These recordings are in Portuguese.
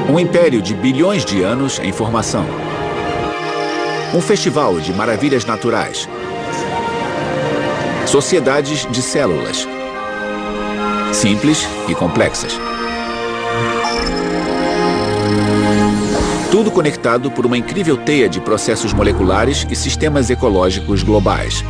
Um império de bilhões de anos em formação. Um festival de maravilhas naturais. Sociedades de células. Simples e complexas. Tudo conectado por uma incrível teia de processos moleculares e sistemas ecológicos globais.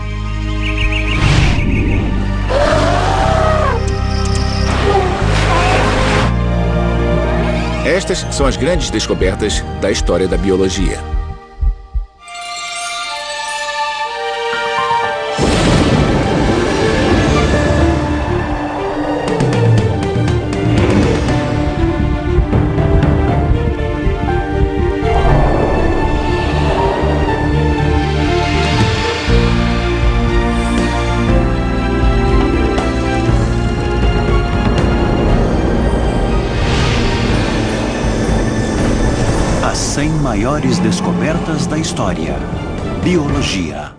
Estas são as grandes descobertas da história da biologia. As 100 maiores descobertas da história. Biologia.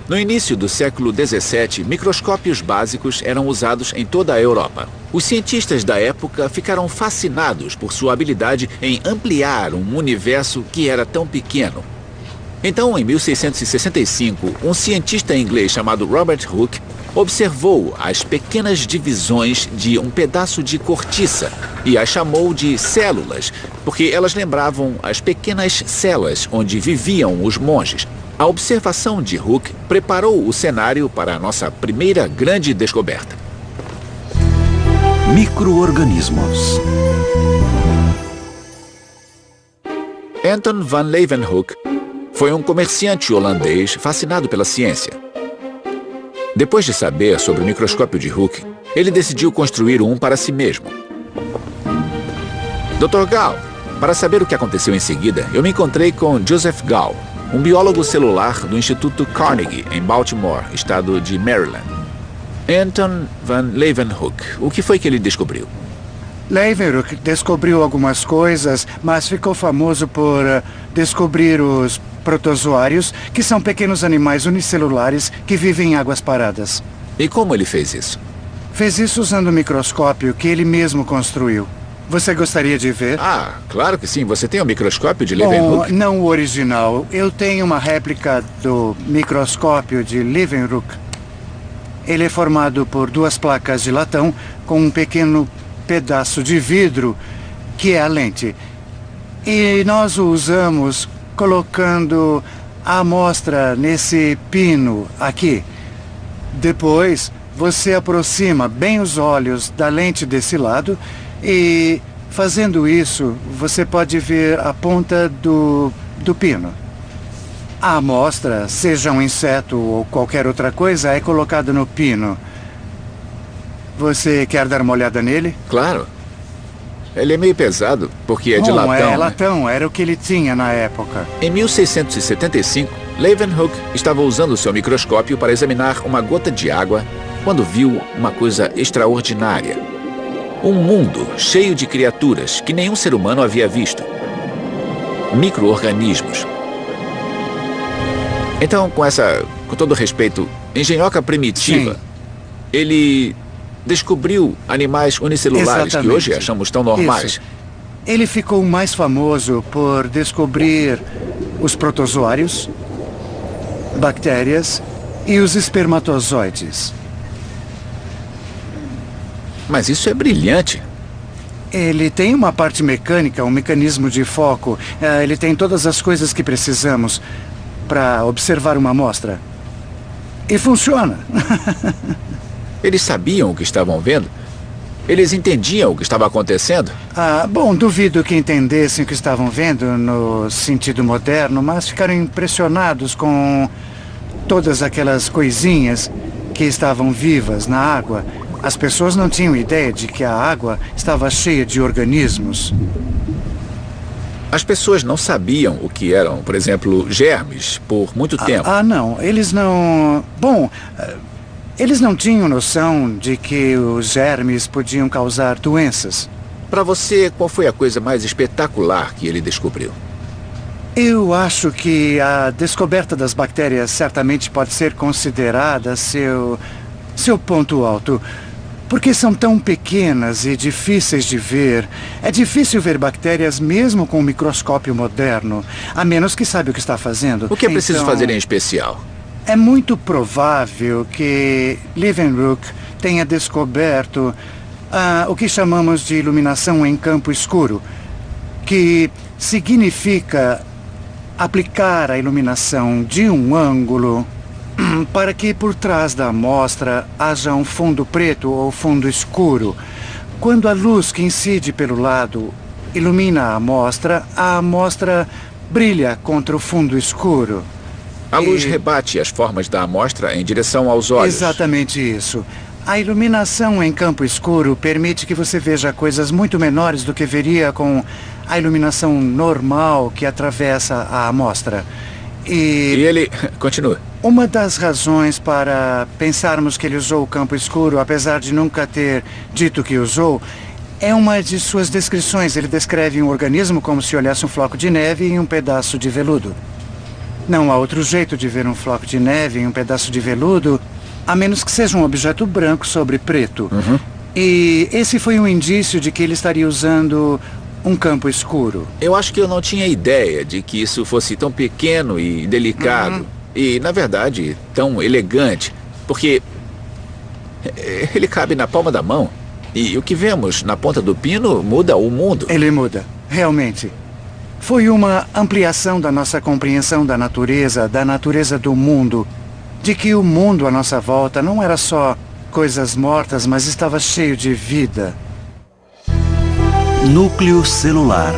No início do século XVII, microscópios básicos eram usados em toda a Europa. Os cientistas da época ficaram fascinados por sua habilidade em ampliar um universo que era tão pequeno. Então, em 1665, um cientista inglês chamado Robert Hooke observou as pequenas divisões de um pedaço de cortiça e as chamou de células, porque elas lembravam as pequenas celas onde viviam os monges. A observação de Hooke preparou o cenário para a nossa primeira grande descoberta. Micro-organismos. Anton van Leeuwenhoek foi um comerciante holandês fascinado pela ciência. Depois de saber sobre o microscópio de Hooke, ele decidiu construir um para si mesmo. Dr. Gall, para saber o que aconteceu em seguida, eu me encontrei com Joseph Gall, um biólogo celular do Instituto Carnegie, em Baltimore, estado de Maryland. Anton van Leeuwenhoek, o que foi que ele descobriu? Leeuwenhoek descobriu algumas coisas, mas ficou famoso por descobrir os protozoários, que são pequenos animais unicelulares que vivem em águas paradas. E como ele fez isso? Fez isso usando um microscópio que ele mesmo construiu. Você gostaria de ver? Ah, claro que sim. Você tem um microscópio de Leeuwenhoek? Não o original. Eu tenho uma réplica do microscópio de Leeuwenhoek. Ele é formado por duas placas de latão com um pequeno pedaço de vidro, que é a lente. E nós o usamos colocando a amostra nesse pino aqui. Depois, você aproxima bem os olhos da lente desse lado e, fazendo isso, você pode ver a ponta do pino. A amostra, seja um inseto ou qualquer outra coisa, é colocada no pino. Você quer dar uma olhada nele? Claro. Ele é meio pesado, porque é de latão. É latão, era o que ele tinha na época. Em 1675, Leeuwenhoek estava usando seu microscópio para examinar uma gota de água quando viu uma coisa extraordinária. Um mundo cheio de criaturas que nenhum ser humano havia visto. Micro-organismos. Então, com todo respeito, engenhoca primitiva, Sim. Ele descobriu animais unicelulares Exatamente. que hoje achamos tão normais. Isso. Ele ficou mais famoso por descobrir os protozoários, bactérias e os espermatozoides. Mas isso é brilhante. Ele tem uma parte mecânica, um mecanismo de foco. Ele tem todas as coisas que precisamos para observar uma amostra. E funciona. Eles sabiam o que estavam vendo? Eles entendiam o que estava acontecendo? Bom, duvido que entendessem o que estavam vendo no sentido moderno, mas ficaram impressionados com todas aquelas coisinhas que estavam vivas na água. As pessoas não tinham ideia de que a água estava cheia de organismos. As pessoas não sabiam o que eram, por exemplo, germes, por muito tempo. Não. Eles não... Bom, eles não tinham noção de que os germes podiam causar doenças. Para você, qual foi a coisa mais espetacular que ele descobriu? Eu acho que a descoberta das bactérias certamente pode ser considerada seu ponto alto. Porque são tão pequenas e difíceis de ver. É difícil ver bactérias mesmo com um microscópio moderno, a menos que saiba o que está fazendo. O que é preciso fazer em especial? É muito provável que Leeuwenhoek tenha descoberto o que chamamos de iluminação em campo escuro, que significa aplicar a iluminação de um ângulo para que por trás da amostra haja um fundo preto ou fundo escuro. Quando a luz que incide pelo lado ilumina a amostra brilha contra o fundo escuro. A luz rebate as formas da amostra em direção aos olhos. Exatamente isso. A iluminação em campo escuro permite que você veja coisas muito menores do que veria com a iluminação normal que atravessa a amostra. E ele... Continua. Uma das razões para pensarmos que ele usou o campo escuro, apesar de nunca ter dito que usou, é uma de suas descrições. Ele descreve um organismo como se olhasse um floco de neve em um pedaço de veludo. Não há outro jeito de ver um floco de neve em um pedaço de veludo, a menos que seja um objeto branco sobre preto. E esse foi um indício de que ele estaria usando um campo escuro. Eu acho que eu não tinha ideia de que isso fosse tão pequeno e delicado. E, na verdade, tão elegante. Porque ele cabe na palma da mão. E o que vemos na ponta do pino muda o mundo. Ele muda, realmente. Foi uma ampliação da nossa compreensão da natureza do mundo. De que o mundo à nossa volta não era só coisas mortas, mas estava cheio de vida. Núcleo celular.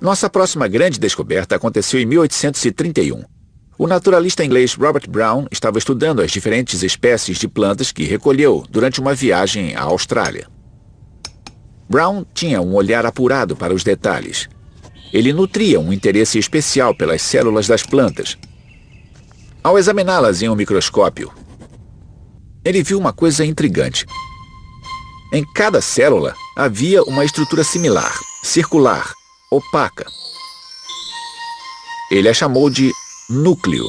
Nossa próxima grande descoberta aconteceu em 1831. O naturalista inglês Robert Brown estava estudando as diferentes espécies de plantas que recolheu durante uma viagem à Austrália. Brown tinha um olhar apurado para os detalhes. Ele nutria um interesse especial pelas células das plantas. Ao examiná-las em um microscópio, ele viu uma coisa intrigante. Em cada célula havia uma estrutura similar, circular, opaca. Ele a chamou de núcleo.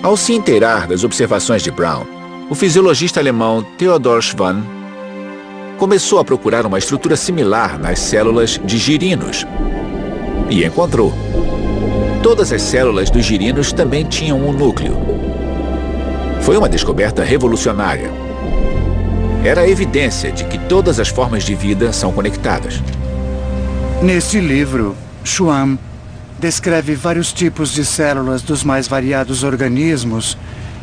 Ao se inteirar das observações de Brown, o fisiologista alemão Theodor Schwann começou a procurar uma estrutura similar nas células de girinos. E encontrou. Todas as células dos girinos também tinham um núcleo. Foi uma descoberta revolucionária. Era a evidência de que todas as formas de vida são conectadas. Neste livro, Schwann descreve vários tipos de células dos mais variados organismos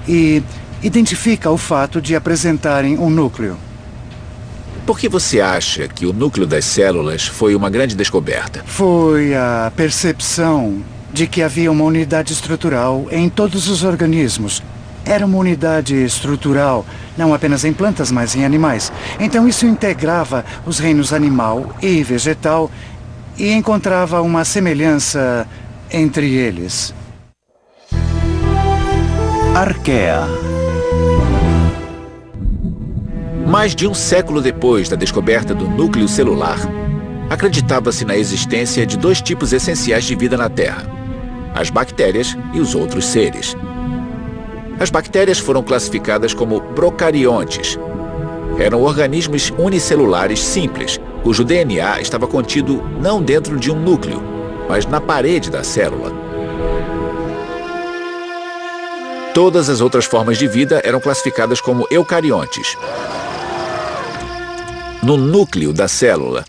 e identifica o fato de apresentarem um núcleo. Por que você acha que o núcleo das células foi uma grande descoberta? Foi a percepção de que havia uma unidade estrutural em todos os organismos. Era uma unidade estrutural, não apenas em plantas, mas em animais. Então isso integrava os reinos animal e vegetal e encontrava uma semelhança entre eles. Arquea. Mais de um século depois da descoberta do núcleo celular, acreditava-se na existência de dois tipos essenciais de vida na Terra: as bactérias e os outros seres. As bactérias foram classificadas como procariontes. Eram organismos unicelulares simples, cujo DNA estava contido não dentro de um núcleo, mas na parede da célula. Todas as outras formas de vida eram classificadas como eucariontes, no núcleo da célula.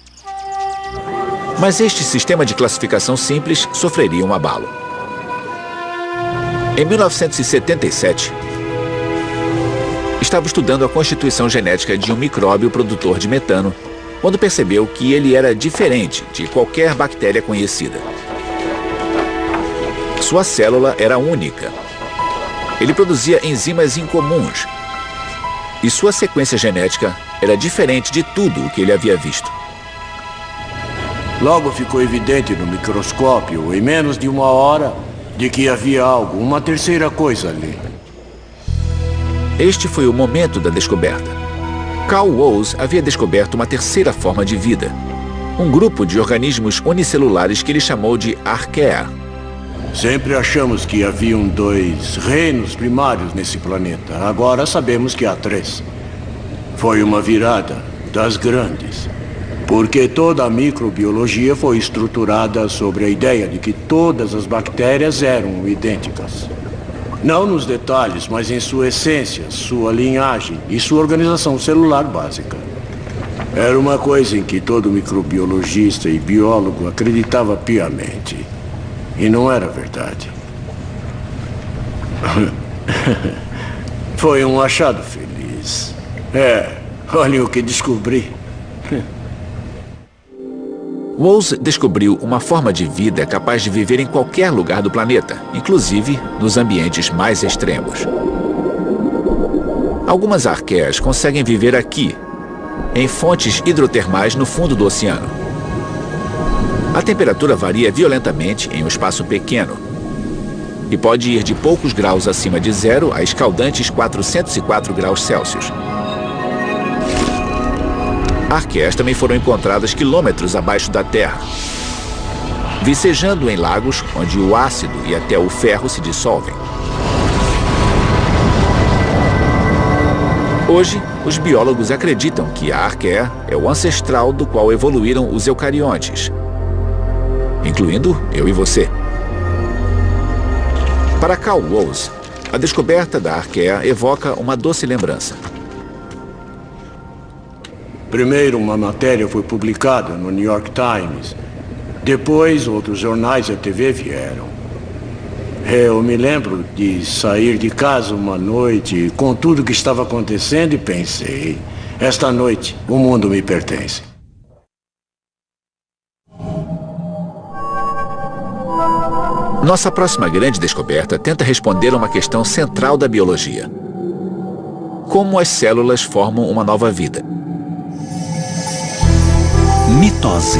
Mas este sistema de classificação simples sofreria um abalo. Em 1977, estava estudando a constituição genética de um micróbio produtor de metano, quando percebeu que ele era diferente de qualquer bactéria conhecida. Sua célula era única. Ele produzia enzimas incomuns. E sua sequência genética era diferente de tudo o que ele havia visto. Logo ficou evidente no microscópio, em menos de uma hora, de que havia algo, uma terceira coisa ali. Este foi o momento da descoberta. Carl Woese havia descoberto uma terceira forma de vida. Um grupo de organismos unicelulares que ele chamou de arquea. Sempre achamos que haviam 2 reinos primários nesse planeta. Agora sabemos que há 3. Foi uma virada das grandes. Porque toda a microbiologia foi estruturada sobre a ideia de que todas as bactérias eram idênticas. Não nos detalhes, mas em sua essência, sua linhagem e sua organização celular básica. Era uma coisa em que todo microbiologista e biólogo acreditava piamente. E não era verdade. Foi um achado feliz. Olhem o que descobri. Woese descobriu uma forma de vida capaz de viver em qualquer lugar do planeta, inclusive nos ambientes mais extremos. Algumas arqueias conseguem viver aqui, em fontes hidrotermais no fundo do oceano. A temperatura varia violentamente em um espaço pequeno e pode ir de poucos graus acima de zero a escaldantes 404 graus Celsius. Arqueias também foram encontradas quilômetros abaixo da Terra, vicejando em lagos onde o ácido e até o ferro se dissolvem. Hoje, os biólogos acreditam que a arqueia é o ancestral do qual evoluíram os eucariontes, incluindo eu e você. Para Carl Woese, a descoberta da arqueia evoca uma doce lembrança. Primeiro, uma matéria foi publicada no New York Times. Depois, outros jornais e a TV vieram. Eu me lembro de sair de casa uma noite com tudo que estava acontecendo e pensei: esta noite, o mundo me pertence. Nossa próxima grande descoberta tenta responder a uma questão central da biologia: como as células formam uma nova vida? Mitose.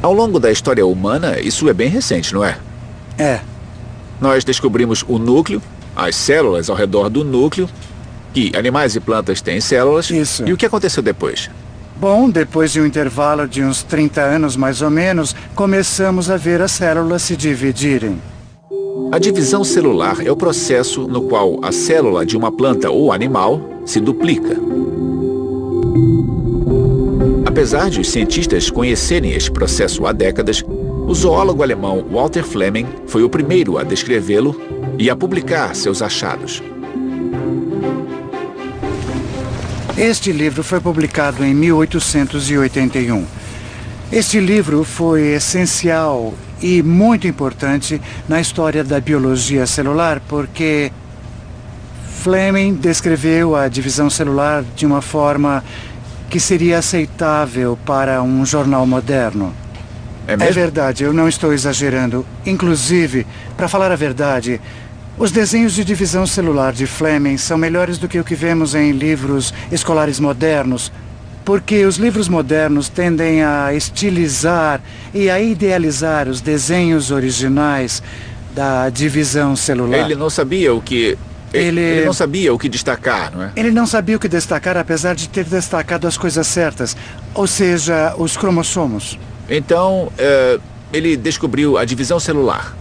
Ao longo da história humana, isso é bem recente, não é? É. Nós descobrimos o núcleo, as células ao redor do núcleo, que animais e plantas têm células. Isso. E o que aconteceu depois? Bom, depois de um intervalo de uns 30 anos mais ou menos, começamos a ver as células se dividirem. A divisão celular é o processo no qual a célula de uma planta ou animal se duplica. Apesar de os cientistas conhecerem este processo há décadas, o zoólogo alemão Walter Flemming foi o primeiro a descrevê-lo e a publicar seus achados. Este livro foi publicado em 1881. Este livro foi essencial e muito importante na história da biologia celular, porque Flemming descreveu a divisão celular de uma forma que seria aceitável para um jornal moderno. É mesmo? É verdade, eu não estou exagerando. Inclusive, para falar a verdade, os desenhos de divisão celular de Flemming são melhores do que o que vemos em livros escolares modernos, porque os livros modernos tendem a estilizar e a idealizar os desenhos originais da divisão celular. Ele não sabia o que... Ele não sabia o que destacar, não é? Ele não sabia o que destacar, apesar de ter destacado as coisas certas, ou seja, os cromossomos. Então, ele descobriu a divisão celular.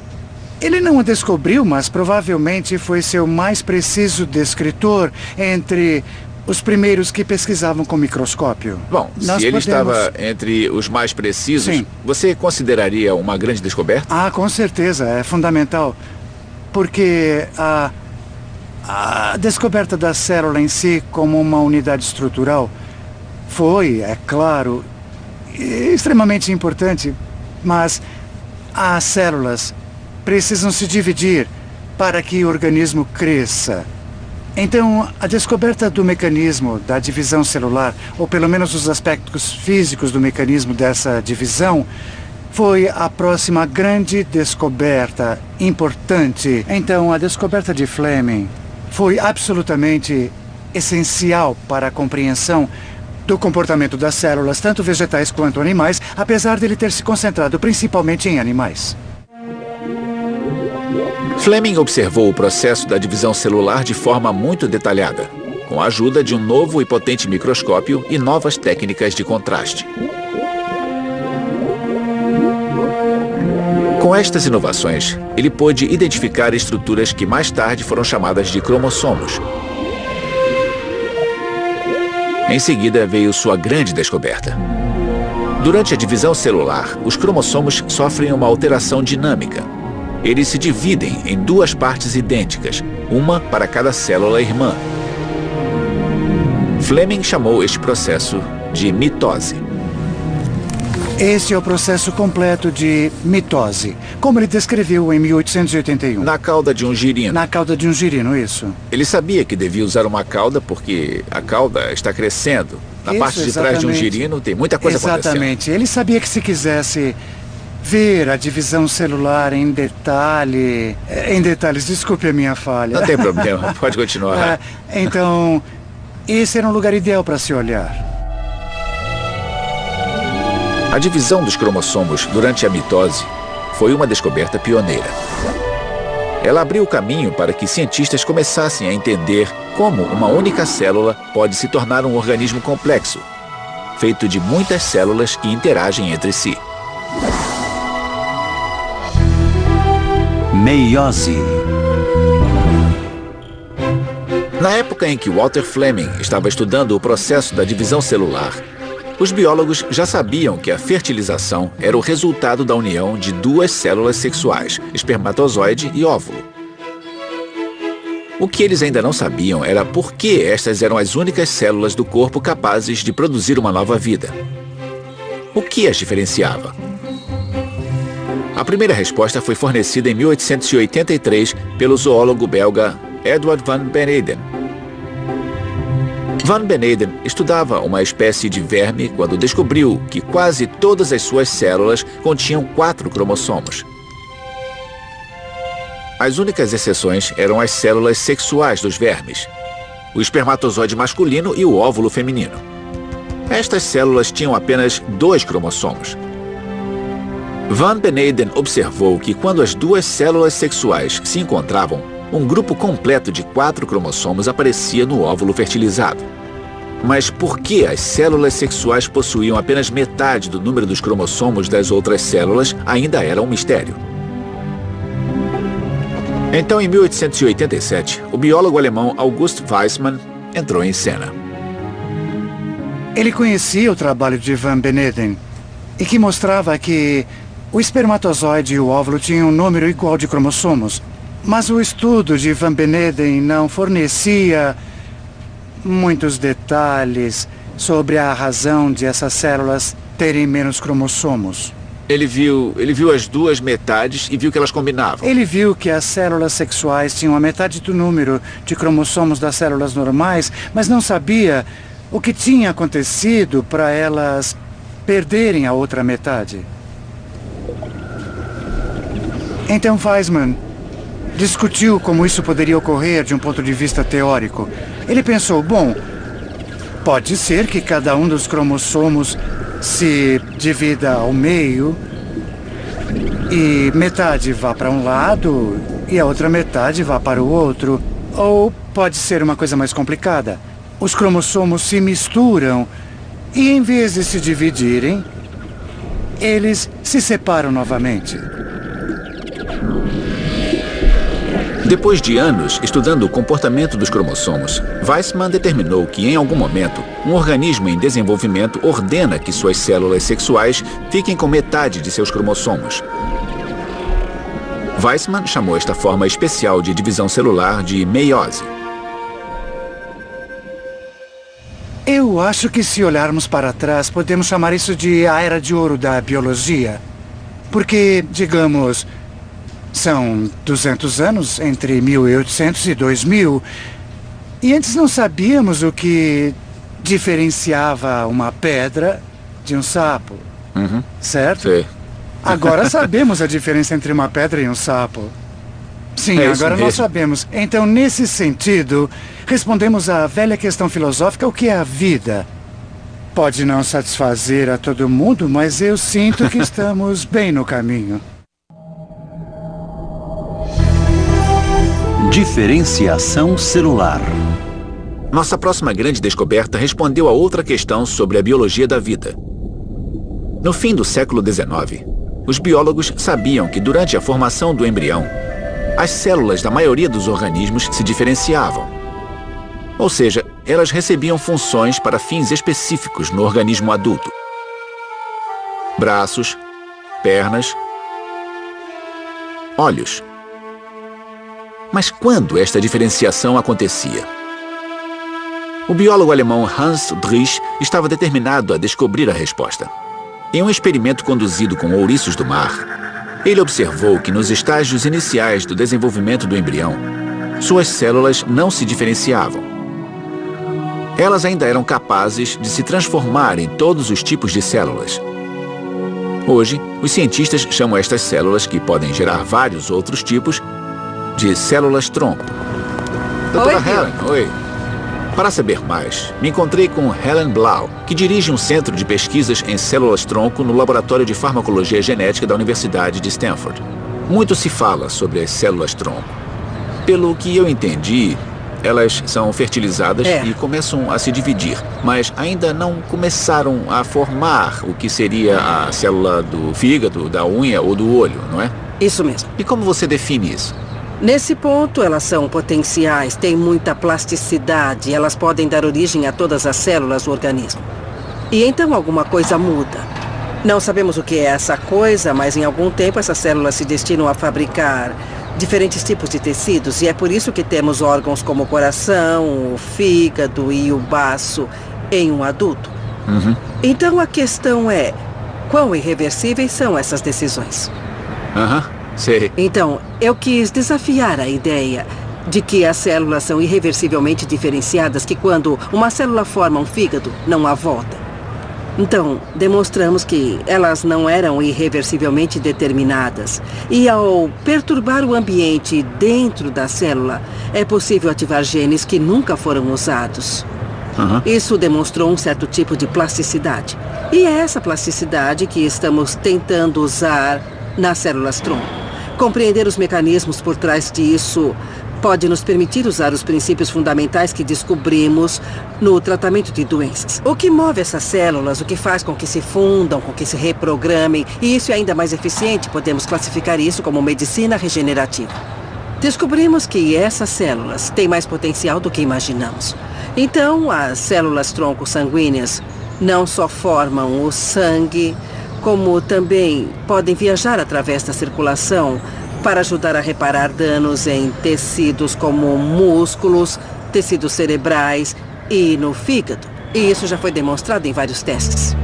Ele não a descobriu, mas provavelmente foi seu mais preciso descritor entre os primeiros que pesquisavam com microscópio. Bom, se ele estava entre os mais precisos, Sim. Você consideraria uma grande descoberta? Ah, com certeza, é fundamental. Porque a descoberta da célula em si como uma unidade estrutural foi, é claro, extremamente importante, mas as células precisam se dividir para que o organismo cresça. Então, a descoberta do mecanismo da divisão celular, ou pelo menos os aspectos físicos do mecanismo dessa divisão, foi a próxima grande descoberta importante. Então, a descoberta de Flemming foi absolutamente essencial para a compreensão do comportamento das células, tanto vegetais quanto animais, apesar de ele ter se concentrado principalmente em animais. Flemming observou o processo da divisão celular de forma muito detalhada, com a ajuda de um novo e potente microscópio e novas técnicas de contraste. Com estas inovações, ele pôde identificar estruturas que mais tarde foram chamadas de cromossomos. Em seguida veio sua grande descoberta. Durante a divisão celular, os cromossomos sofrem uma alteração dinâmica. Eles se dividem em duas partes idênticas, uma para cada célula irmã. Fleming chamou este processo de mitose. Esse é o processo completo de mitose, como ele descreveu em 1881. Na cauda de um girino. Na cauda de um girino, isso. Ele sabia que devia usar uma cauda porque a cauda está crescendo. Na Isso, parte de trás de um girino tem muita coisa acontecendo. Exatamente. Ele sabia que se quisesse ver a divisão celular em detalhes, desculpe a minha falha. Não tem problema, pode continuar. Então, esse era um lugar ideal para se olhar. A divisão dos cromossomos durante a mitose foi uma descoberta pioneira. Ela abriu o caminho para que cientistas começassem a entender como uma única célula pode se tornar um organismo complexo, feito de muitas células que interagem entre si. Meiose. Na época em que Walter Fleming estava estudando o processo da divisão celular, os biólogos já sabiam que a fertilização era o resultado da união de duas células sexuais, espermatozoide e óvulo. O que eles ainda não sabiam era por que estas eram as únicas células do corpo capazes de produzir uma nova vida. O que as diferenciava? A primeira resposta foi fornecida em 1883 pelo zoólogo belga Edward van Beneden. Van Beneden estudava uma espécie de verme quando descobriu que quase todas as suas células continham 4 cromossomos. As únicas exceções eram as células sexuais dos vermes, o espermatozoide masculino e o óvulo feminino. Estas células tinham apenas 2 cromossomos. Van Beneden observou que quando as duas células sexuais se encontravam, um grupo completo de 4 cromossomos aparecia no óvulo fertilizado. Mas por que as células sexuais possuíam apenas metade do número dos cromossomos das outras células ainda era um mistério. Então, em 1887, o biólogo alemão August Weismann entrou em cena. Ele conhecia o trabalho de Van Beneden e que mostrava que o espermatozoide e o óvulo tinham um número igual de cromossomos. Mas o estudo de Van Beneden não fornecia muitos detalhes sobre a razão de essas células terem menos cromossomos. Ele viu as duas metades e viu que elas combinavam. Ele viu que as células sexuais tinham a metade do número de cromossomos das células normais, mas não sabia o que tinha acontecido para elas perderem a outra metade. Então Weismann discutiu como isso poderia ocorrer de um ponto de vista teórico. Ele pensou, bom, pode ser que cada um dos cromossomos se divida ao meio e metade vá para um lado e a outra metade vá para o outro. Ou pode ser uma coisa mais complicada. Os cromossomos se misturam e em vez de se dividirem, eles se separam novamente. Depois de anos estudando o comportamento dos cromossomos, Weismann determinou que, em algum momento, um organismo em desenvolvimento ordena que suas células sexuais fiquem com metade de seus cromossomos. Weismann chamou esta forma especial de divisão celular de meiose. Eu acho que, se olharmos para trás, podemos chamar isso de a era de ouro da biologia. Porque, digamos, são 200 anos, entre 1800 e 2000. E antes não sabíamos o que diferenciava uma pedra de um sapo. Certo? Sim. Agora sabemos a diferença entre uma pedra e um sapo. Sim, agora nós sabemos. Então, nesse sentido, respondemos à velha questão filosófica: o que é a vida? Pode não satisfazer a todo mundo, mas eu sinto que estamos bem no caminho. Diferenciação celular. Nossa próxima grande descoberta respondeu a outra questão sobre a biologia da vida. No fim do século XIX, os biólogos sabiam que durante a formação do embrião, as células da maioria dos organismos se diferenciavam. Ou seja, elas recebiam funções para fins específicos no organismo adulto. Braços, pernas, olhos. Mas quando esta diferenciação acontecia? O biólogo alemão Hans Driesch estava determinado a descobrir a resposta. Em um experimento conduzido com ouriços do mar, ele observou que nos estágios iniciais do desenvolvimento do embrião, suas células não se diferenciavam. Elas ainda eram capazes de se transformar em todos os tipos de células. Hoje, os cientistas chamam estas células, que podem gerar vários outros tipos, de células-tronco. Doutora Helen, oi. Para saber mais, me encontrei com Helen Blau, que dirige um centro de pesquisas em células-tronco no Laboratório de Farmacologia Genética da Universidade de Stanford. Muito se fala sobre as células-tronco. Pelo que eu entendi, elas são fertilizadas e começam a se dividir, mas ainda não começaram a formar o que seria a célula do fígado, da unha ou do olho, não é? Isso mesmo. E como você define isso? Nesse ponto, elas são potenciais, têm muita plasticidade, elas podem dar origem a todas as células do organismo. E então alguma coisa muda. Não sabemos o que é essa coisa, mas em algum tempo essas células se destinam a fabricar diferentes tipos de tecidos, e é por isso que temos órgãos como o coração, o fígado e o baço em um adulto. Então a questão é, quão irreversíveis são essas decisões? Sei. Então, eu quis desafiar a ideia de que as células são irreversivelmente diferenciadas, que quando uma célula forma um fígado, não há volta. Então, demonstramos que elas não eram irreversivelmente determinadas. E ao perturbar o ambiente dentro da célula, é possível ativar genes que nunca foram usados. Isso demonstrou um certo tipo de plasticidade. E é essa plasticidade que estamos tentando usar nas células-tronco. Compreender os mecanismos por trás disso pode nos permitir usar os princípios fundamentais que descobrimos no tratamento de doenças. O que move essas células, o que faz com que se fundam, com que se reprogramem, e isso é ainda mais eficiente, podemos classificar isso como medicina regenerativa. Descobrimos que essas células têm mais potencial do que imaginamos. Então, as células-tronco sanguíneas não só formam o sangue, como também podem viajar através da circulação para ajudar a reparar danos em tecidos como músculos, tecidos cerebrais e no fígado. E isso já foi demonstrado em vários testes.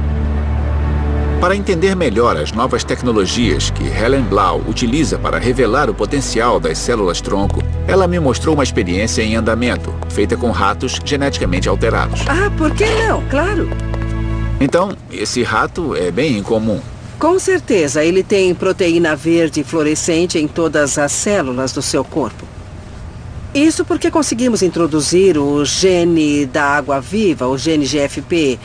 Para entender melhor as novas tecnologias que Helen Blau utiliza para revelar o potencial das células-tronco, ela me mostrou uma experiência em andamento, feita com ratos geneticamente alterados. Por que não? Claro. Então, esse rato é bem incomum. Com certeza, ele tem proteína verde fluorescente em todas as células do seu corpo. Isso porque conseguimos introduzir o gene da água-viva, o gene GFP,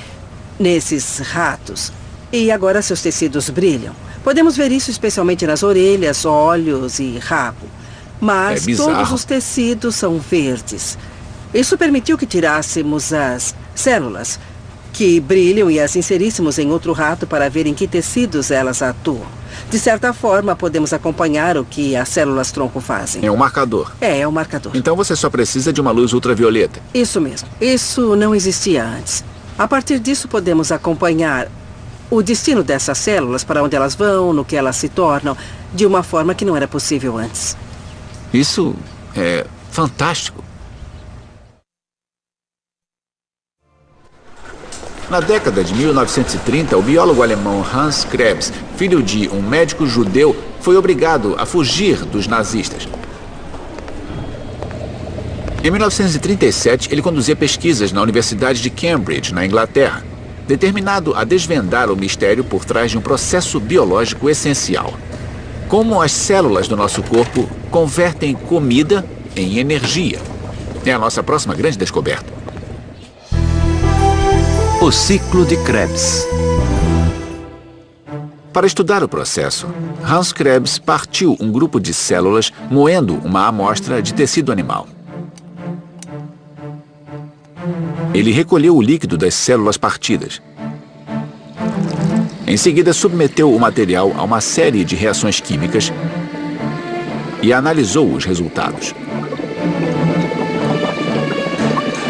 nesses ratos. E agora seus tecidos brilham. Podemos ver isso especialmente nas orelhas, olhos e rabo. Mas todos os tecidos são verdes. Isso permitiu que tirássemos as células que brilham e as inseríssemos em outro rato para ver em que tecidos elas atuam. De certa forma, podemos acompanhar o que as células-tronco fazem. É um marcador. É um marcador. Então você só precisa de uma luz ultravioleta. Isso mesmo. Isso não existia antes. A partir disso, podemos acompanhar o destino dessas células, para onde elas vão, no que elas se tornam, de uma forma que não era possível antes. Isso é fantástico. Na década de 1930, o biólogo alemão Hans Krebs, filho de um médico judeu, foi obrigado a fugir dos nazistas. Em 1937, ele conduzia pesquisas na Universidade de Cambridge, na Inglaterra, determinado a desvendar o mistério por trás de um processo biológico essencial. Como as células do nosso corpo convertem comida em energia. É a nossa próxima grande descoberta. O ciclo de Krebs. Para estudar o processo, Hans Krebs partiu um grupo de células moendo uma amostra de tecido animal. Ele recolheu o líquido das células partidas. Em seguida, submeteu o material a uma série de reações químicas e analisou os resultados.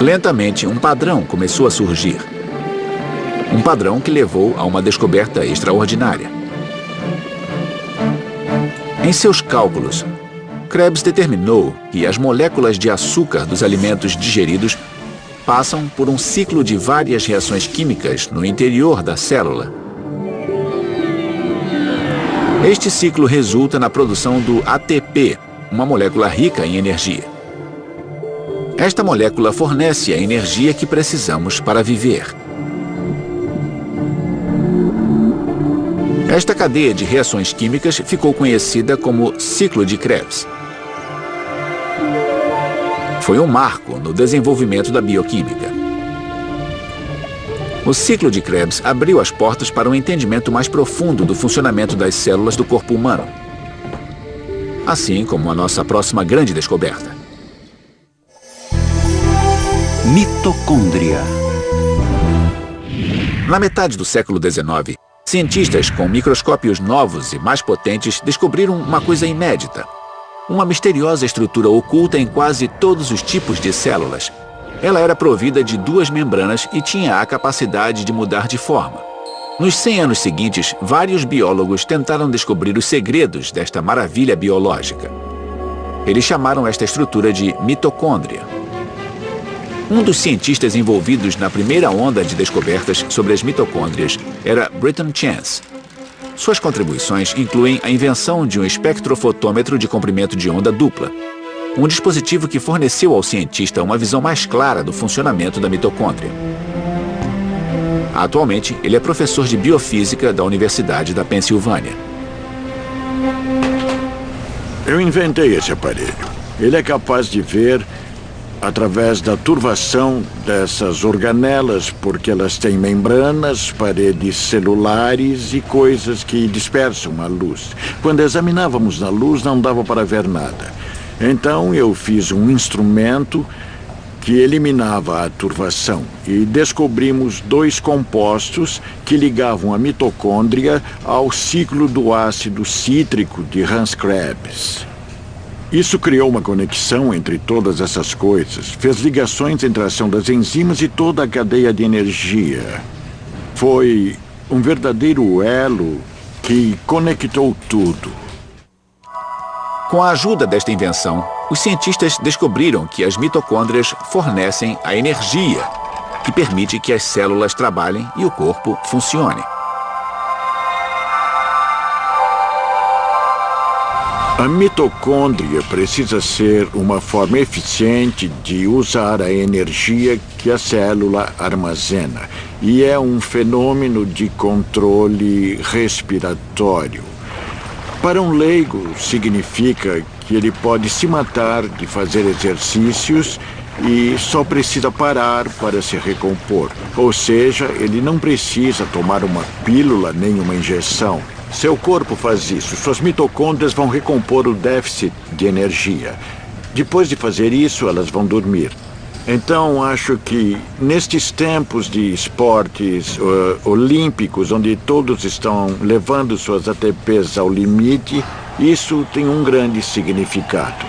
Lentamente, um padrão começou a surgir. Um padrão que levou a uma descoberta extraordinária. Em seus cálculos, Krebs determinou que as moléculas de açúcar dos alimentos digeridos passam por um ciclo de várias reações químicas no interior da célula. Este ciclo resulta na produção do ATP, uma molécula rica em energia. Esta molécula fornece a energia que precisamos para viver. Esta cadeia de reações químicas ficou conhecida como ciclo de Krebs. Foi um marco no desenvolvimento da bioquímica. O ciclo de Krebs abriu as portas para um entendimento mais profundo do funcionamento das células do corpo humano, assim como a nossa próxima grande descoberta. Mitocôndria. Na metade do século XIX, cientistas com microscópios novos e mais potentes descobriram uma coisa inédita. Uma misteriosa estrutura oculta em quase todos os tipos de células. Ela era provida de 2 membranas e tinha a capacidade de mudar de forma. Nos 100 anos seguintes, vários biólogos tentaram descobrir os segredos desta maravilha biológica. Eles chamaram esta estrutura de mitocôndria. Um dos cientistas envolvidos na primeira onda de descobertas sobre as mitocôndrias era Britton Chance. Suas contribuições incluem a invenção de um espectrofotômetro de comprimento de onda dupla, um dispositivo que forneceu ao cientista uma visão mais clara do funcionamento da mitocôndria. Atualmente, ele é professor de biofísica da Universidade da Pensilvânia. Eu inventei esse aparelho. Ele é capaz de ver através da turvação dessas organelas, porque elas têm membranas, paredes celulares e coisas que dispersam a luz. Quando examinávamos na luz, não dava para ver nada. Então eu fiz um instrumento que eliminava a turvação e descobrimos 2 compostos que ligavam a mitocôndria ao ciclo do ácido cítrico de Hans Krebs. Isso criou uma conexão entre todas essas coisas, fez ligações entre a ação das enzimas e toda a cadeia de energia. Foi um verdadeiro elo que conectou tudo. Com a ajuda desta invenção, os cientistas descobriram que as mitocôndrias fornecem a energia que permite que as células trabalhem e o corpo funcione. A mitocôndria precisa ser uma forma eficiente de usar a energia que a célula armazena. E é um fenômeno de controle respiratório. Para um leigo, significa que ele pode se matar de fazer exercícios e só precisa parar para se recompor. Ou seja, ele não precisa tomar uma pílula nem uma injeção. Seu corpo faz isso. Suas mitocôndrias vão recompor o déficit de energia. Depois de fazer isso, elas vão dormir. Então, acho que nestes tempos de esportes olímpicos, onde todos estão levando suas ATPs ao limite, isso tem um grande significado.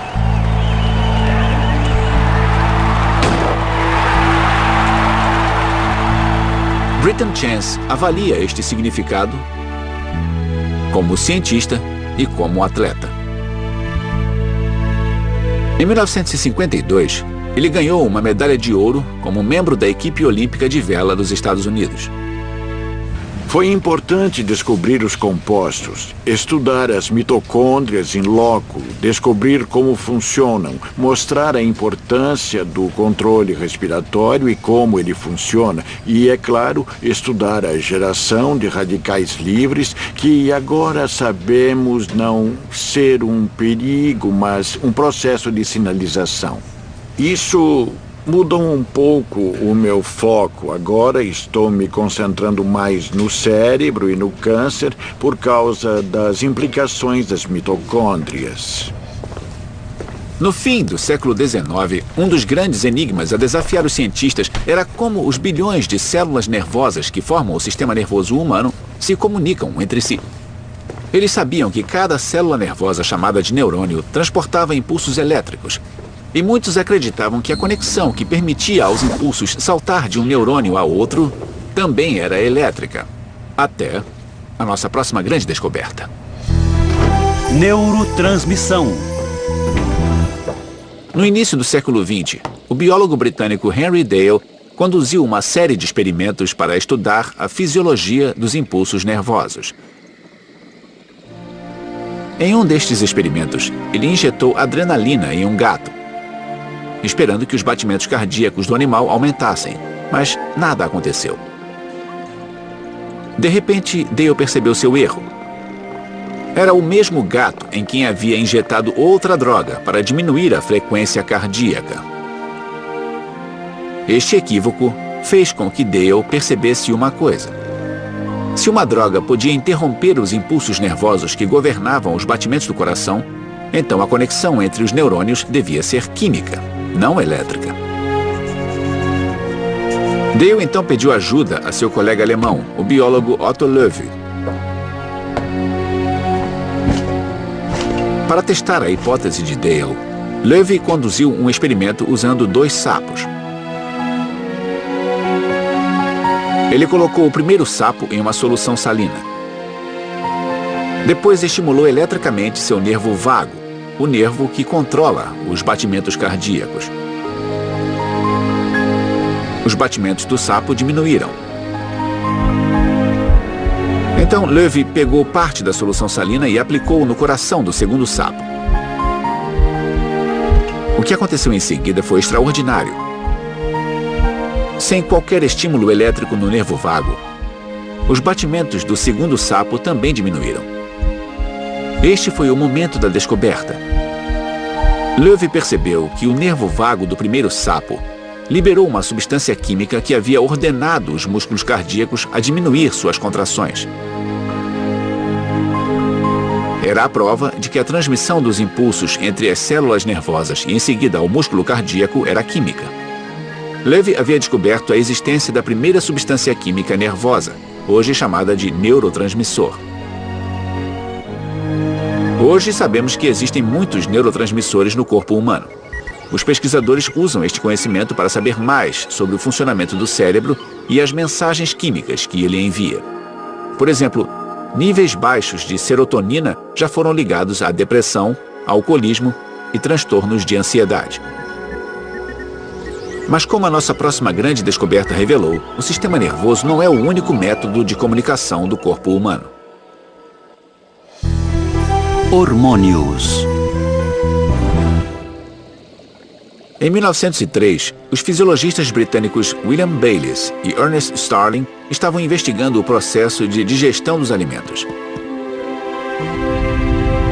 Britton Chance avalia este significado como cientista e como atleta. Em 1952, ele ganhou uma medalha de ouro como membro da equipe olímpica de vela dos Estados Unidos. Foi importante descobrir os compostos, estudar as mitocôndrias in loco, descobrir como funcionam, mostrar a importância do controle respiratório e como ele funciona. E, é claro, estudar a geração de radicais livres, que agora sabemos não ser um perigo, mas um processo de sinalização. Isso mudou um pouco o meu foco. Agora estou me concentrando mais no cérebro e no câncer por causa das implicações das mitocôndrias. No fim do século XIX, um dos grandes enigmas a desafiar os cientistas era como os bilhões de células nervosas que formam o sistema nervoso humano se comunicam entre si. Eles sabiam que cada célula nervosa chamada de neurônio transportava impulsos elétricos, e muitos acreditavam que a conexão que permitia aos impulsos saltar de um neurônio a outro também era elétrica. Até a nossa próxima grande descoberta. Neurotransmissão. No início do século XX, o biólogo britânico Henry Dale conduziu uma série de experimentos para estudar a fisiologia dos impulsos nervosos. Em um destes experimentos, ele injetou adrenalina em um gato, esperando que os batimentos cardíacos do animal aumentassem, mas nada aconteceu. De repente, Dale percebeu seu erro. Era o mesmo gato em quem havia injetado outra droga para diminuir a frequência cardíaca. Este equívoco fez com que Dale percebesse uma coisa. Se uma droga podia interromper os impulsos nervosos que governavam os batimentos do coração, então a conexão entre os neurônios devia ser química, não elétrica. Dale então pediu ajuda a seu colega alemão, o biólogo Otto Loewi. Para testar a hipótese de Dale, Loewi conduziu um experimento usando 2 sapos. Ele colocou o primeiro sapo em uma solução salina. Depois estimulou eletricamente seu nervo vago, o nervo que controla os batimentos cardíacos. Os batimentos do sapo diminuíram. Então, Loewi pegou parte da solução salina e aplicou no coração do segundo sapo. O que aconteceu em seguida foi extraordinário. Sem qualquer estímulo elétrico no nervo vago, os batimentos do segundo sapo também diminuíram. Este foi o momento da descoberta. Loewi percebeu que o nervo vago do primeiro sapo liberou uma substância química que havia ordenado os músculos cardíacos a diminuir suas contrações. Era a prova de que a transmissão dos impulsos entre as células nervosas e em seguida ao músculo cardíaco era química. Loewi havia descoberto a existência da primeira substância química nervosa, hoje chamada de neurotransmissor. Hoje sabemos que existem muitos neurotransmissores no corpo humano. Os pesquisadores usam este conhecimento para saber mais sobre o funcionamento do cérebro e as mensagens químicas que ele envia. Por exemplo, níveis baixos de serotonina já foram ligados à depressão, alcoolismo e transtornos de ansiedade. Mas como a nossa próxima grande descoberta revelou, o sistema nervoso não é o único método de comunicação do corpo humano. Hormônios. Em 1903, os fisiologistas britânicos William Bayliss e Ernest Starling estavam investigando o processo de digestão dos alimentos.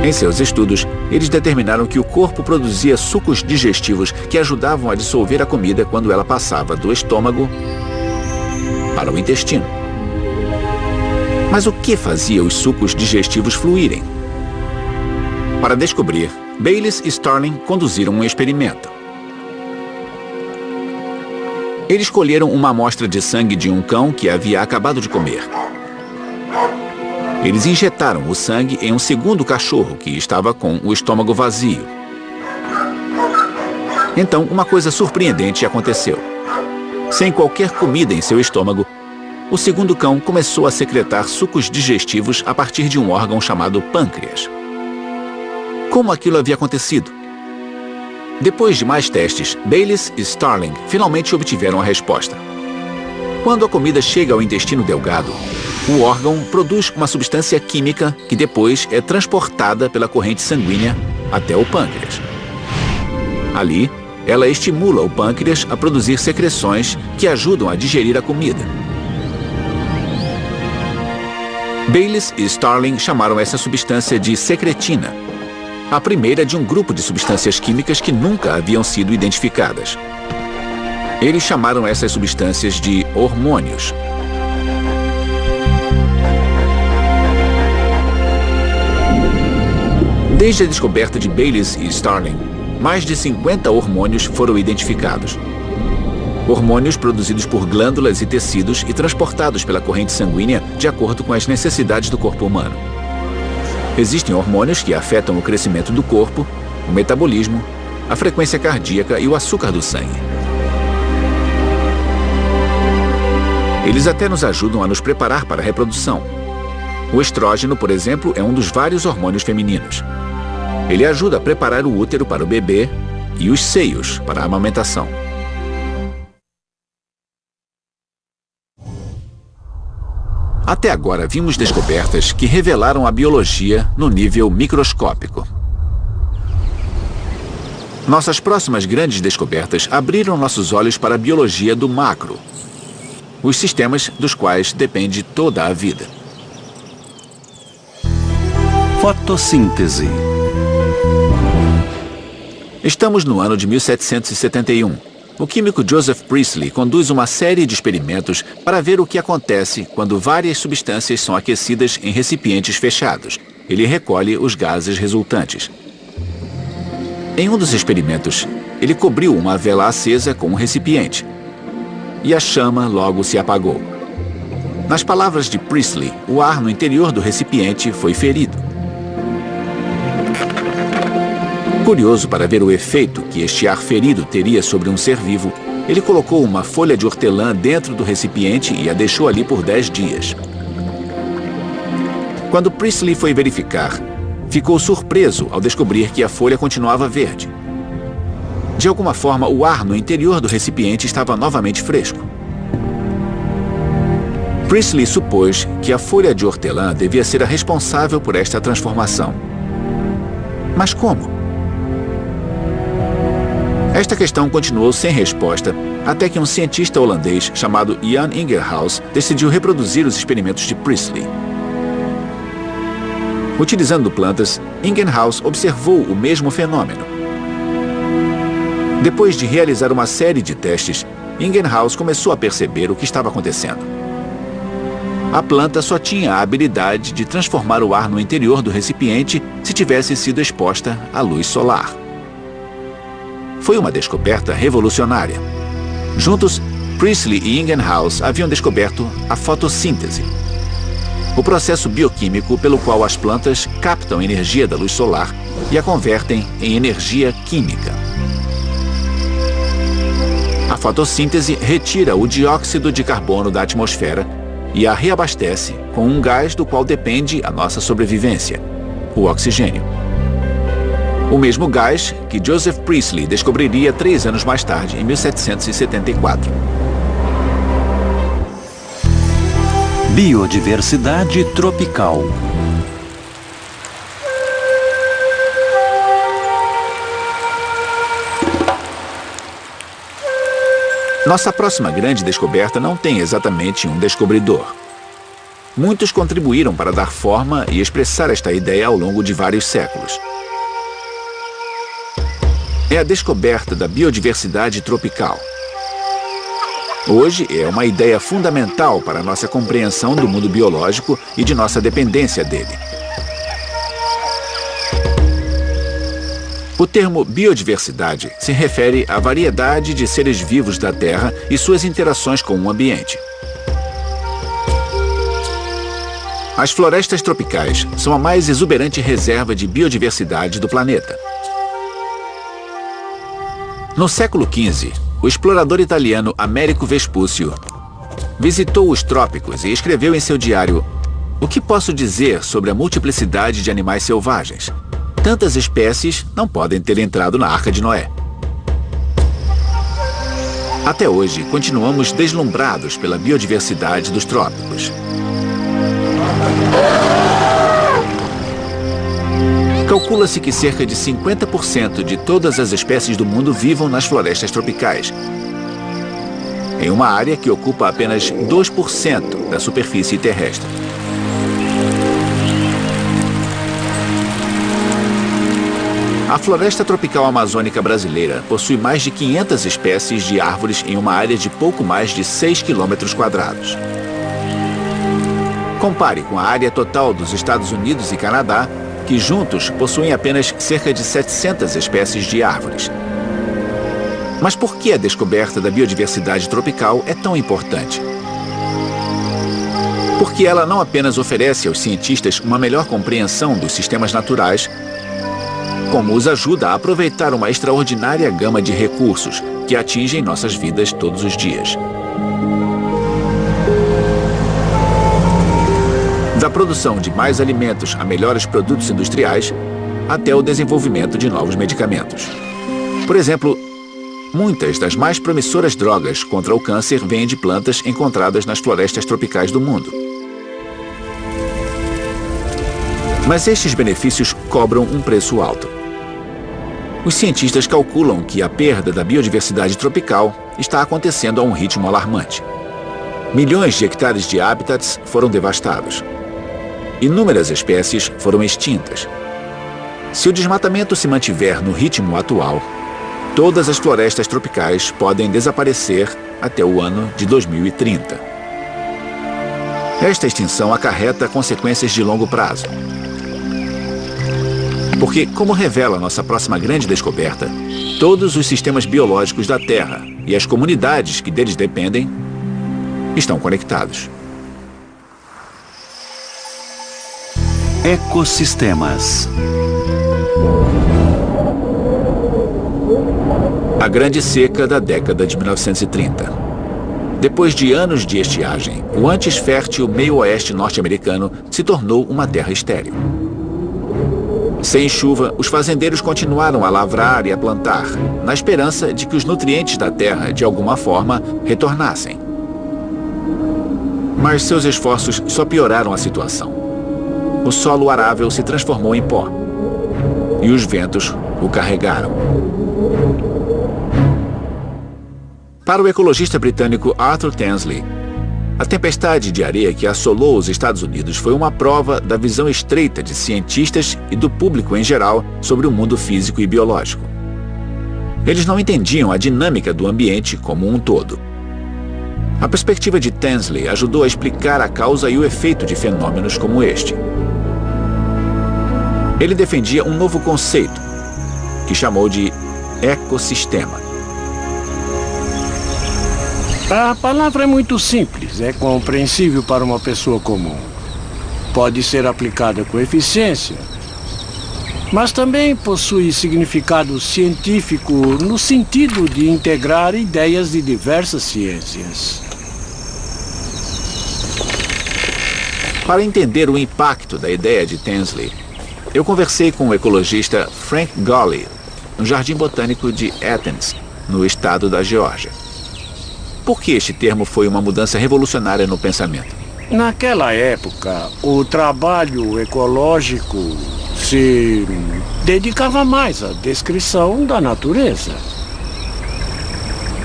Em seus estudos, eles determinaram que o corpo produzia sucos digestivos que ajudavam a dissolver a comida quando ela passava do estômago para o intestino. Mas o que fazia os sucos digestivos fluírem? Para descobrir, Bayliss e Starling conduziram um experimento. Eles escolheram uma amostra de sangue de um cão que havia acabado de comer. Eles injetaram o sangue em um segundo cachorro que estava com o estômago vazio. Então, uma coisa surpreendente aconteceu. Sem qualquer comida em seu estômago, o segundo cão começou a secretar sucos digestivos a partir de um órgão chamado pâncreas. Como aquilo havia acontecido? Depois de mais testes, Bayliss e Starling finalmente obtiveram a resposta. Quando a comida chega ao intestino delgado, o órgão produz uma substância química que depois é transportada pela corrente sanguínea até o pâncreas. Ali, ela estimula o pâncreas a produzir secreções que ajudam a digerir a comida. Bayliss e Starling chamaram essa substância de secretina, a primeira de um grupo de substâncias químicas que nunca haviam sido identificadas. Eles chamaram essas substâncias de hormônios. Desde a descoberta de Bayliss e Starling, mais de 50 hormônios foram identificados. Hormônios produzidos por glândulas e tecidos e transportados pela corrente sanguínea de acordo com as necessidades do corpo humano. Existem hormônios que afetam o crescimento do corpo, o metabolismo, a frequência cardíaca e o açúcar do sangue. Eles até nos ajudam a nos preparar para a reprodução. O estrógeno, por exemplo, é um dos vários hormônios femininos. Ele ajuda a preparar o útero para o bebê e os seios para a amamentação. Até agora, vimos descobertas que revelaram a biologia no nível microscópico. Nossas próximas grandes descobertas abriram nossos olhos para a biologia do macro, os sistemas dos quais depende toda a vida. Fotossíntese. Estamos no ano de 1771. O químico Joseph Priestley conduz uma série de experimentos para ver o que acontece quando várias substâncias são aquecidas em recipientes fechados. Ele recolhe os gases resultantes. Em um dos experimentos, ele cobriu uma vela acesa com um recipiente. E a chama logo se apagou. Nas palavras de Priestley, o ar no interior do recipiente foi ferido. Curioso para ver o efeito que este ar ferido teria sobre um ser vivo, ele colocou uma folha de hortelã dentro do recipiente e a deixou ali por 10 dias. Quando Priestley foi verificar, ficou surpreso ao descobrir que a folha continuava verde. De alguma forma, o ar no interior do recipiente estava novamente fresco. Priestley supôs que a folha de hortelã devia ser a responsável por esta transformação. Mas como? Esta questão continuou sem resposta, até que um cientista holandês chamado Jan Ingenhousz decidiu reproduzir os experimentos de Priestley. Utilizando plantas, Ingenhousz observou o mesmo fenômeno. Depois de realizar uma série de testes, Ingenhousz começou a perceber o que estava acontecendo. A planta só tinha a habilidade de transformar o ar no interior do recipiente se tivesse sido exposta à luz solar. Foi uma descoberta revolucionária. Juntos, Priestley e Ingenhousz haviam descoberto a fotossíntese, o processo bioquímico pelo qual as plantas captam energia da luz solar e a convertem em energia química. A fotossíntese retira o dióxido de carbono da atmosfera e a reabastece com um gás do qual depende a nossa sobrevivência, o oxigênio. O mesmo gás que Joseph Priestley descobriria 3 anos mais tarde, em 1774. Biodiversidade tropical. Nossa próxima grande descoberta não tem exatamente um descobridor. Muitos contribuíram para dar forma e expressar esta ideia ao longo de vários séculos. É a descoberta da biodiversidade tropical. Hoje é uma ideia fundamental para a nossa compreensão do mundo biológico e de nossa dependência dele. O termo biodiversidade se refere à variedade de seres vivos da Terra e suas interações com o ambiente. As florestas tropicais são a mais exuberante reserva de biodiversidade do planeta. No século XV, o explorador italiano Américo Vespúcio visitou os trópicos e escreveu em seu diário: "O que posso dizer sobre a multiplicidade de animais selvagens? Tantas espécies não podem ter entrado na Arca de Noé." Até hoje, continuamos deslumbrados pela biodiversidade dos trópicos. Calcula-se que cerca de 50% de todas as espécies do mundo vivam nas florestas tropicais, em uma área que ocupa apenas 2% da superfície terrestre. A floresta tropical amazônica brasileira possui mais de 500 espécies de árvores em uma área de pouco mais de 6 quilômetros quadrados. Compare com a área total dos Estados Unidos e Canadá que juntos possuem apenas cerca de 700 espécies de árvores. Mas por que a descoberta da biodiversidade tropical é tão importante? Porque ela não apenas oferece aos cientistas uma melhor compreensão dos sistemas naturais, como os ajuda a aproveitar uma extraordinária gama de recursos que atingem nossas vidas todos os dias. Da produção de mais alimentos a melhores produtos industriais, até o desenvolvimento de novos medicamentos. Por exemplo, muitas das mais promissoras drogas contra o câncer vêm de plantas encontradas nas florestas tropicais do mundo. Mas estes benefícios cobram um preço alto. Os cientistas calculam que a perda da biodiversidade tropical está acontecendo a um ritmo alarmante. Milhões de hectares de hábitats foram devastados. Inúmeras espécies foram extintas. Se o desmatamento se mantiver no ritmo atual, todas as florestas tropicais podem desaparecer até o ano de 2030. Esta extinção acarreta consequências de longo prazo. Porque, como revela nossa próxima grande descoberta, todos os sistemas biológicos da Terra e as comunidades que deles dependem estão conectados. Ecossistemas. A grande seca da década de 1930. Depois de anos de estiagem, o antes fértil meio-oeste norte-americano se tornou uma terra estéril. Sem chuva, os fazendeiros continuaram a lavrar e a plantar, na esperança de que os nutrientes da terra, de alguma forma, retornassem. Mas seus esforços só pioraram a situação. O solo arável se transformou em pó, e os ventos o carregaram. Para o ecologista britânico Arthur Tansley, a tempestade de areia que assolou os Estados Unidos foi uma prova da visão estreita de cientistas e do público em geral sobre o mundo físico e biológico. Eles não entendiam a dinâmica do ambiente como um todo. A perspectiva de Tansley ajudou a explicar a causa e o efeito de fenômenos como este. Ele defendia um novo conceito, que chamou de ecossistema. A palavra é muito simples, é compreensível para uma pessoa comum. Pode ser aplicada com eficiência, mas também possui significado científico no sentido de integrar ideias de diversas ciências. Para entender o impacto da ideia de Tansley, eu conversei com o ecologista Frank Gawley, no Jardim Botânico de Athens, no estado da Geórgia. Por que este termo foi uma mudança revolucionária no pensamento? Naquela época, o trabalho ecológico se dedicava mais à descrição da natureza.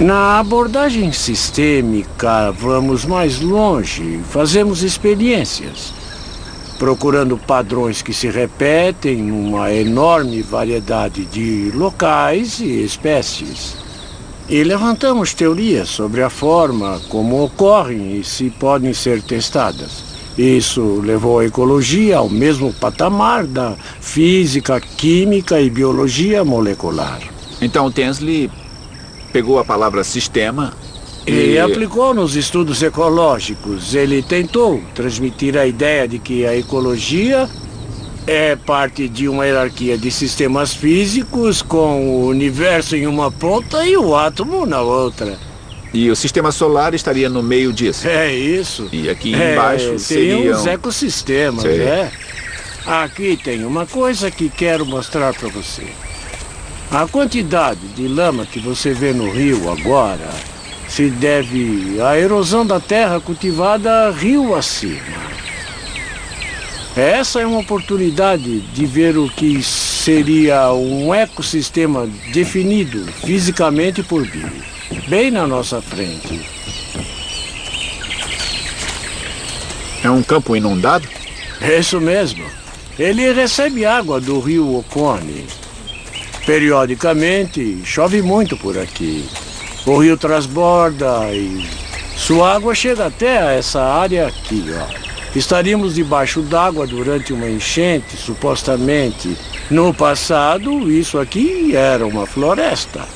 Na abordagem sistêmica, vamos mais longe, fazemos experiências, procurando padrões que se repetem numa enorme variedade de locais e espécies. E levantamos teorias sobre a forma como ocorrem e se podem ser testadas. Isso levou a ecologia ao mesmo patamar da física, química e biologia molecular. Então Tansley pegou a palavra sistema e aplicou nos estudos ecológicos. Ele tentou transmitir a ideia de que a ecologia é parte de uma hierarquia de sistemas físicos com o universo em uma ponta e o átomo na outra. E o sistema solar estaria no meio disso. É isso. E aqui embaixo seriam os ecossistemas, Aqui tem uma coisa que quero mostrar para você. A quantidade de lama que você vê no rio agora se deve à erosão da terra cultivada rio acima. Essa é uma oportunidade de ver o que seria um ecossistema definido fisicamente por Bill, bem na nossa frente. É um campo inundado? Isso mesmo. Ele recebe água do rio Oconee. Periodicamente, chove muito por aqui. O rio transborda e sua água chega até essa área aqui, ó. estaríamos debaixo d'água durante uma enchente, supostamente. No passado, isso aqui era uma floresta.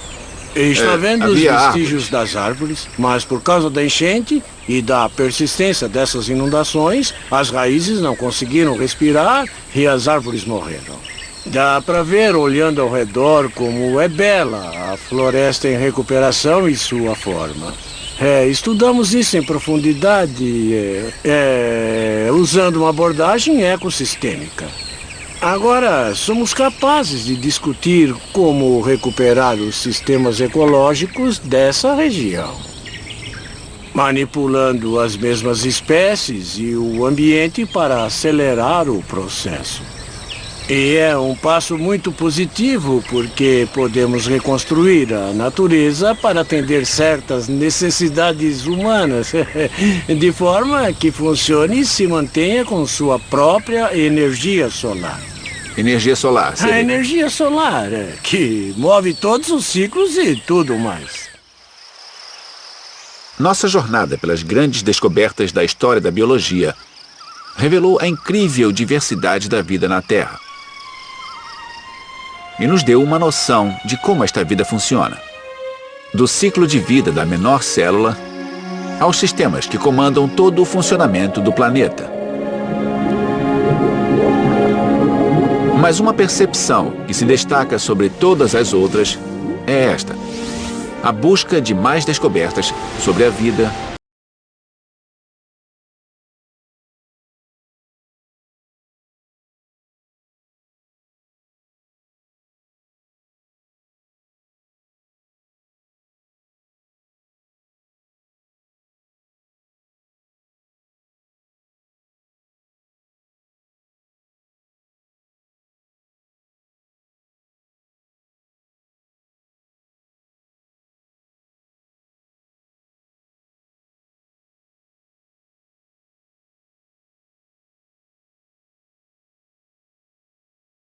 Está vendo os vestígios das árvores, mas por causa da enchente e da persistência dessas inundações, as raízes não conseguiram respirar e as árvores morreram. Dá para ver, olhando ao redor, como é bela a floresta em recuperação e sua forma. Estudamos isso em profundidade, usando uma abordagem ecossistêmica. Agora, somos capazes de discutir como recuperar os sistemas ecológicos dessa região, manipulando as mesmas espécies e o ambiente para acelerar o processo. E é um passo muito positivo porque podemos reconstruir a natureza para atender certas necessidades humanas, de forma que funcione e se mantenha com sua própria energia solar. Energia solar, seria? A energia solar, que move todos os ciclos e tudo mais. Nossa jornada pelas grandes descobertas da história da biologia revelou a incrível diversidade da vida na Terra. E nos deu uma noção de como esta vida funciona. Do ciclo de vida da menor célula aos sistemas que comandam todo o funcionamento do planeta. Mas uma percepção que se destaca sobre todas as outras é esta: a busca de mais descobertas sobre a vida